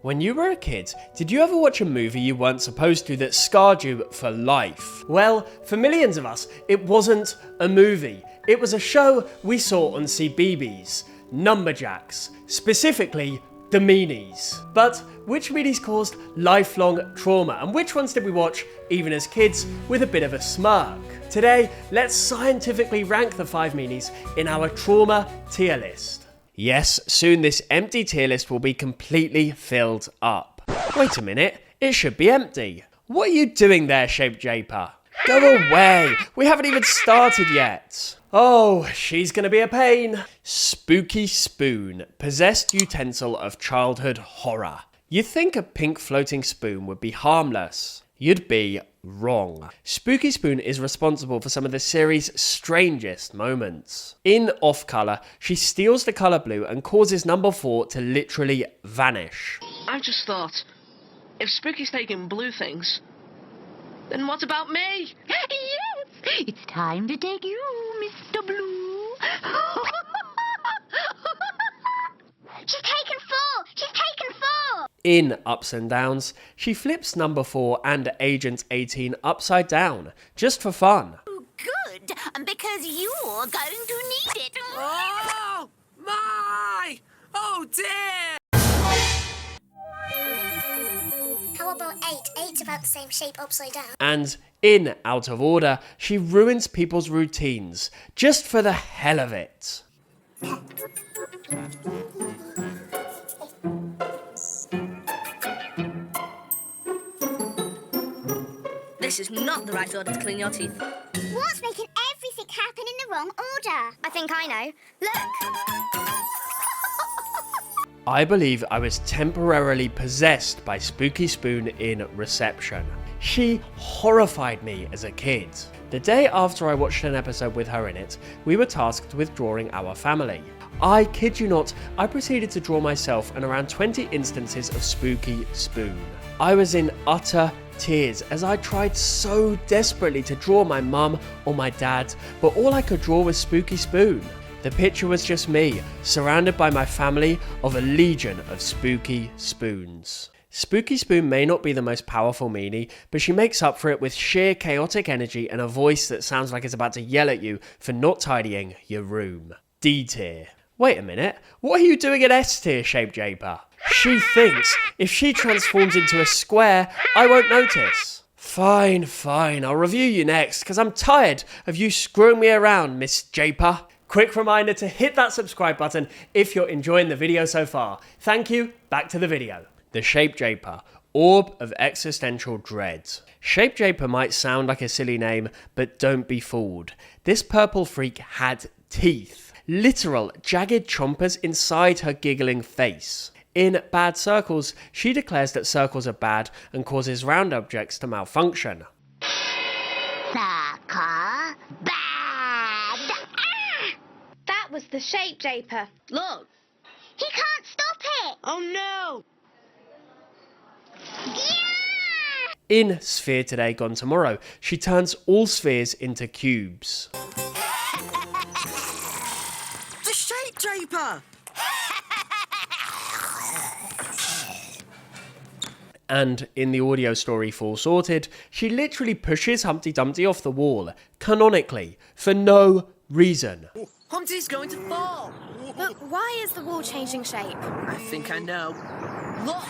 When you were a kid, did you ever watch a movie you weren't supposed to that scarred you for life? Well, for millions of us, it wasn't a movie. It was a show we saw on CBeebies, Numberjacks, specifically the Meanies. But which Meanies caused lifelong trauma, and which ones did we watch even as kids with a bit of a smirk? Today, let's scientifically rank the 5 Meanies in our trauma tier list. Yes, soon this empty tier list will be completely filled up. Wait a minute, it should be empty. What are you doing there, Japer? Go away, we haven't even started yet. Oh, she's gonna be a pain. Spooky spoon, possessed utensil of childhood horror. You'd think a pink floating spoon would be harmless. You'd be wrong. Spooky Spoon is responsible for some of the series' strangest moments. In Off Colour, she steals the colour blue and causes number 4 to literally vanish. I just thought, if Spooky's taking blue things, then what about me? Yes! It's time to take you, Mr. Blue. She's taken 4! She's taken 4! In Ups and Downs, she flips number 4 and Agent 18 upside down, just for fun. Good, because you're going to need it. Oh, my! Oh, dear! How about 8? 8's about the same shape upside down. And in Out of Order, she ruins people's routines, just for the hell of it. This is not the right order to clean your teeth. What's making everything happen in the wrong order? I think I know. Look! I believe I was temporarily possessed by Spooky Spoon in reception. She horrified me as a kid. The day after I watched an episode with her in it, we were tasked with drawing our family. I kid you not, I proceeded to draw myself and around 20 instances of Spooky Spoon. I was in utter tears as I tried so desperately to draw my mum or my dad, but all I could draw was Spooky Spoon. The picture was just me, surrounded by my family of a legion of Spooky Spoons. Spooky Spoon may not be the most powerful meanie, but she makes up for it with sheer chaotic energy and a voice that sounds like it's about to yell at you for not tidying your room. D tier. Wait a minute, what are you doing at S tier, Japer? She thinks if she transforms into a square, I won't notice. Fine, I'll review you next, because I'm tired of you screwing me around, Miss Japer. Quick reminder to hit that subscribe button if you're enjoying the video so far. Thank you, back to the video. The Japer, Orb of Existential Dread. Japer might sound like a silly name, but don't be fooled. This purple freak had teeth. Literal jagged chompers inside her giggling face. In Bad Circles, she declares that circles are bad and causes round objects to malfunction. Circle bad. That was the Japer. Look! He can't stop it! Oh, no! Yeah! In Sphere Today, Gone Tomorrow, she turns all spheres into cubes. The shape Japer! And in the audio story Full Sorted, she literally pushes Humpty Dumpty off the wall, canonically, for no reason. Humpty's going to fall! But why is the wall changing shape? I think I know. Look!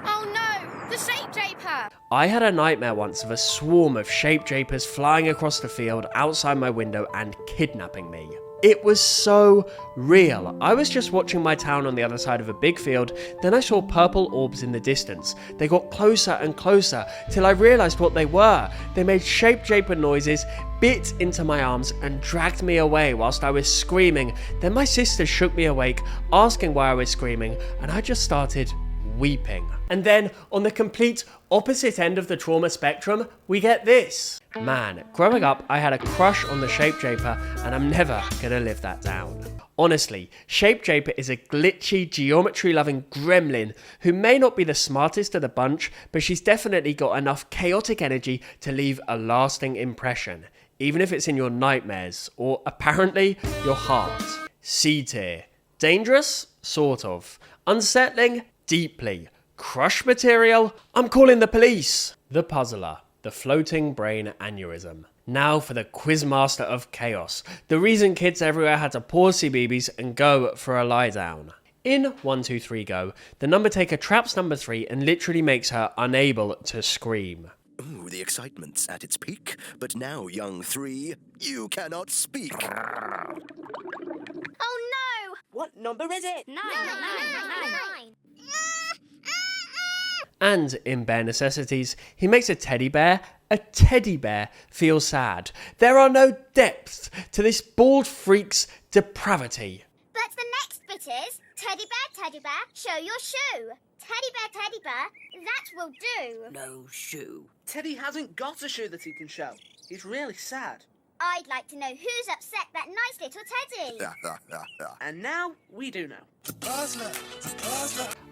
Oh no! The Japer! I had a nightmare once of a swarm of Japers flying across the field outside my window and kidnapping me. It was so real. I was just watching my town on the other side of a big field, then I saw purple orbs in the distance. They got closer and closer, till I realised what they were. They made Japer noises, bit into my arms and dragged me away whilst I was screaming. Then my sister shook me awake, asking why I was screaming, and I just started weeping. And then, on the complete opposite end of the trauma spectrum, we get this. Man, growing up, I had a crush on the Japer, and I'm never gonna live that down. Honestly, Japer is a glitchy, geometry-loving gremlin who may not be the smartest of the bunch, but she's definitely got enough chaotic energy to leave a lasting impression, even if it's in your nightmares, or apparently, your heart. C tier. Dangerous? Sort of. Unsettling? deeply. Crush material? I'm calling the police. The Puzzler, the floating brain aneurysm. Now for the Quizmaster of Chaos, the reason kids everywhere had to pause CBeebies and go for a lie down. In 1, 2, 3 Go, the number taker traps number 3 and literally makes her unable to scream. Ooh, the excitement's at its peak, but now, young 3, you cannot speak. Oh no! What number is it? Nine. And in Bare Necessities, he makes a teddy bear feel sad. There are no depths to this bald freak's depravity. But the next bit is, teddy bear, show your shoe. Teddy bear, that will do. No shoe. Teddy hasn't got a shoe that he can show. He's really sad. I'd like to know who's upset that nice little teddy. And now, we do know.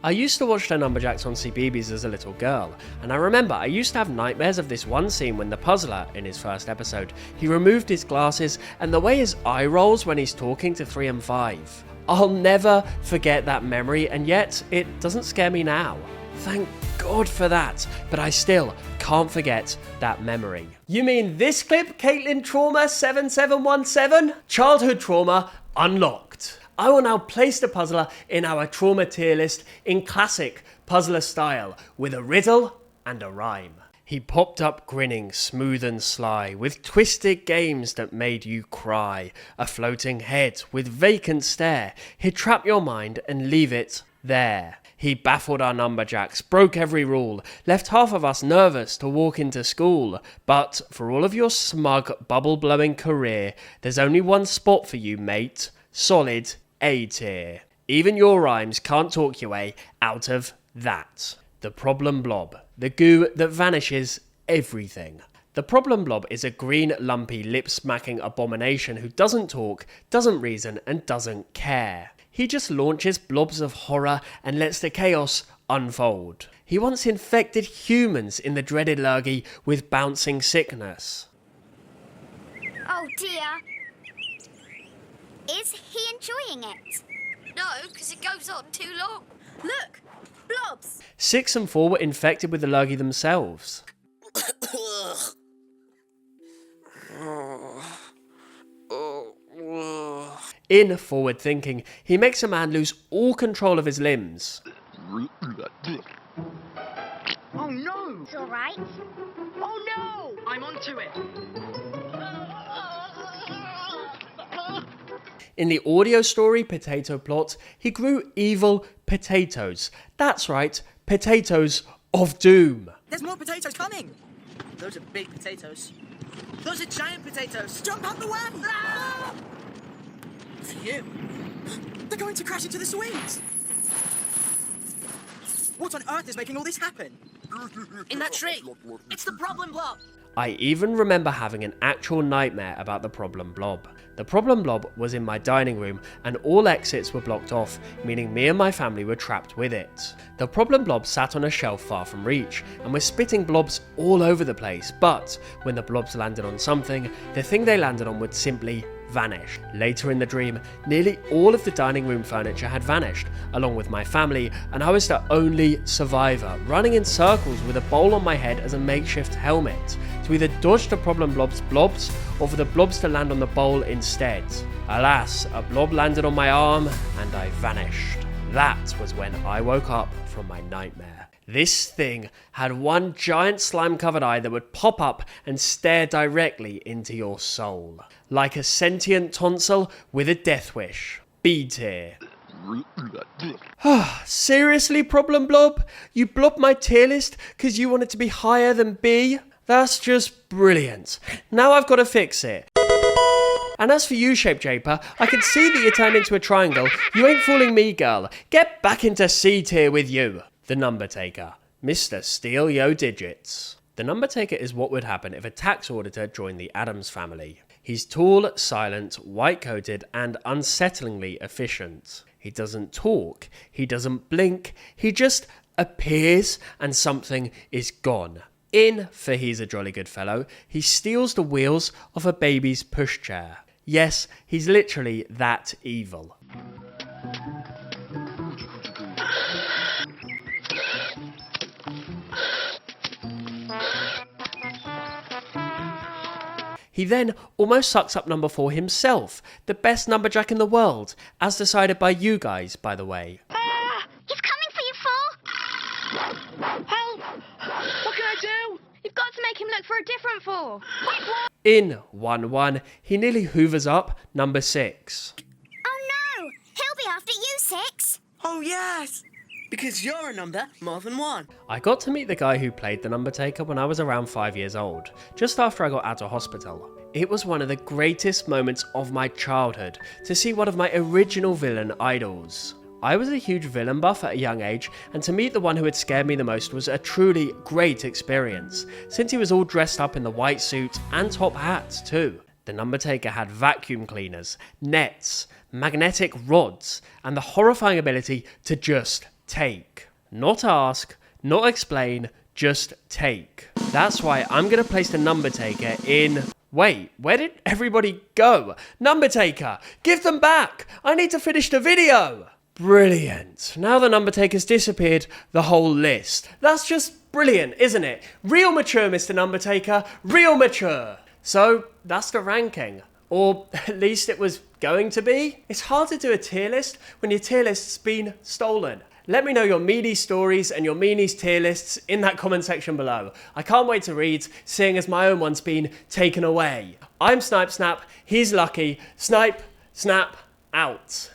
I used to watch the Numberjacks on CBeebies as a little girl, and I remember I used to have nightmares of this one scene when the Puzzler, in his first episode, he removed his glasses and the way his eye rolls when he's talking to 3 and 5. I'll never forget that memory, and yet it doesn't scare me now. Thank God for that, but I still can't forget that memory. You mean this clip, Caitlin Trauma 7717? Childhood trauma unlocked. I will now place the Puzzler in our trauma tier list in classic Puzzler style, with a riddle and a rhyme. He popped up grinning, smooth and sly, with twisted games that made you cry. A floating head with vacant stare, he'd trap your mind and leave it there. He baffled our Numberjacks, broke every rule, left half of us nervous to walk into school. But for all of your smug, bubble-blowing career, there's only one spot for you, mate. Solid A tier. Even your rhymes can't talk your way out of that. The Problem Blob, the goo that vanishes everything. The Problem Blob is a green, lumpy, lip-smacking abomination who doesn't talk, doesn't reason, and doesn't care. He just launches blobs of horror and lets the chaos unfold. He once infected humans in the dreaded lurgy with bouncing sickness. Oh dear. Is he enjoying it? No, because it goes on too long. Look! Blobs! 6 and 4 were infected with the lurgy themselves. In Forward Thinking, he makes a man lose all control of his limbs. Oh no! It's alright. Oh no! I'm onto it. In the audio story Potato Plot, he grew evil potatoes. That's right, potatoes of doom. There's more potatoes coming! Those are big potatoes. Those are giant potatoes! Jump out the way! Ah! Phew. They're going to crash into the swings! What on earth is making all this happen? In that tree! It's the Problem Blob! I even remember having an actual nightmare about the Problem Blob. The Problem Blob was in my dining room and all exits were blocked off, meaning me and my family were trapped with it. The Problem Blob sat on a shelf far from reach and was spitting blobs all over the place, but when the blobs landed on something, the thing they landed on would simply vanish. Later in the dream, nearly all of the dining room furniture had vanished, along with my family, and I was the only survivor, running in circles with a bowl on my head as a makeshift helmet, to either dodge the Problem Blob's blobs, or for the blobs to land on the bowl instead. Alas, a blob landed on my arm, and I vanished. That was when I woke up from my nightmare. This thing had one giant slime-covered eye that would pop up and stare directly into your soul. Like a sentient tonsil with a death wish. B tier. Seriously, Problem Blob? You blobbed my tier list because you want it to be higher than B? That's just brilliant. Now I've got to fix it. And as for you, Japer, I can see that you turned into a triangle. You ain't fooling me, girl. Get back into C tier with you. The Number Taker. Mr. Steal Yo Digits. The Number Taker is what would happen if a tax auditor joined the Addams family. He's tall, silent, white-coated, and unsettlingly efficient. He doesn't talk, he doesn't blink, he just appears and something is gone. In For He's a Jolly Good Fellow, he steals the wheels of a baby's pushchair. Yes, he's literally that evil. He then almost sucks up number 4 himself, the best numberjack in the world, as decided by you guys, by the way. He's coming for you, 4. Help! What can I do? You've got to make him look for a different 4. In 1-1, he nearly hoovers up number 6. Oh no! He'll be after you, 6. Oh, yes. Because you're a number more than 1. I got to meet the guy who played the number taker when I was around 5 years old, just after I got out of hospital. It was one of the greatest moments of my childhood to see one of my original villain idols. I was a huge villain buff at a young age, and to meet the one who had scared me the most was a truly great experience, since he was all dressed up in the white suit and top hats too. The number taker had vacuum cleaners, nets, magnetic rods, and the horrifying ability to just take. Not ask, not explain, just take. That's why I'm going to place the number taker in... Wait, where did everybody go? Number taker, give them back! I need to finish the video! Brilliant. Now the number taker's disappeared, the whole list. That's just brilliant, isn't it? Real mature, Mr. Number Taker. Real mature. So, that's the ranking. Or at least it was going to be. It's hard to do a tier list when your tier list's been stolen. Let me know your Meanies stories and your Meanies tier lists in that comment section below. I can't wait to read, seeing as my own one's been taken away. I'm Snipe Snap, he's Lucky. Snipe, Snap, out.